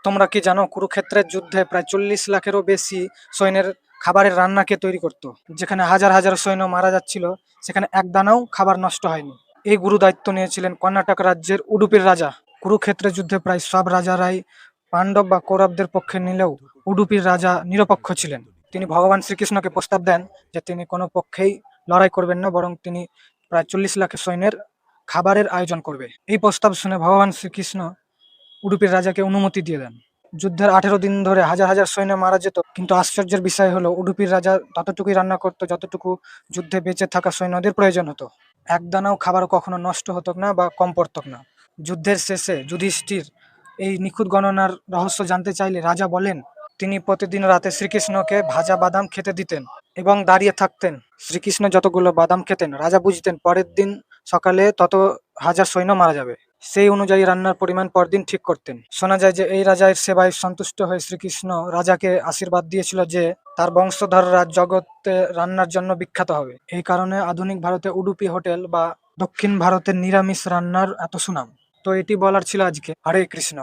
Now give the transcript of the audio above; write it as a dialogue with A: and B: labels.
A: তোমরা কি জানো কুরুক্ষেত্রের যুদ্ধে প্রায় 40 লাখেরও বেশি সৈন্যের খাবারের রান্নাকে তৈরি করত। যেখানে হাজার হাজার সৈন্য মারা যাচ্ছিল, সেখানে এক দানাও খাবার নষ্ট হয়নি। এই গুরু দায়িত্ব নিয়েছিলেন কর্ণাটক রাজ্যের উডুপির রাজা। কুরুক্ষেত্রের যুদ্ধে প্রায় সব রাজারাই পাণ্ডব বা কৌরবদের পক্ষে নিলেও উডুপির রাজা নিরপেক্ষ ছিলেন। তিনি ভগবান শ্রীকৃষ্ণকে প্রস্তাব দেন যে তিনি কোনো পক্ষেই লড়াই করবেন না, বরং তিনি প্রায় 40 লাখ সৈন্যের খাবারের আয়োজন করবে। এই প্রস্তাব শুনে ভগবান শ্রীকৃষ্ণ উডুপির রাজাকে অনুমতি দিয়ে দেন। যুদ্ধের 18 দিন ধরে হাজার হাজার সৈন্য মারা যেত, কিন্তু আশ্চর্যের বিষয় হলো উডুপির রাজা ততটুকুই রান্না করতো যতটুকু যুদ্ধে বেঁচে থাকা সৈন্যদের প্রয়োজন হতো। এক দানাও খাবার কখনো নষ্ট হতো না বা কম পড়তো না। যুদ্ধের শেষে যুধিষ্ঠির এই নিখুঁত গণনার রহস্য জানতে চাইলে রাজা বলেন তিনি প্রতিদিন রাতে শ্রীকৃষ্ণকে ভাজা বাদাম খেতে দিতেন এবং দাঁড়িয়ে থাকতেন। শ্রীকৃষ্ণ যতগুলো বাদাম খেতেন রাজা বুঝতেন পরের দিন সকালে তত হাজার সৈন্য মারা যাবে। সেই অনুযায়ী রান্নার পরিমাণ পরদিন ঠিক করতেন। শোনা যায় যে এই রাজার সেবায় সন্তুষ্ট হয়ে শ্রীকৃষ্ণ রাজাকে আশীর্বাদ দিয়েছিল যে তার বংশধররা জগতে রান্নার জন্য বিখ্যাত হবে। এই কারণে আধুনিক ভারতে উডুপি হোটেল বা দক্ষিণ ভারতের নিরামিষ রান্নার এত সুনাম। তো এটি বলার ছিল আজকে। হরে কৃষ্ণ।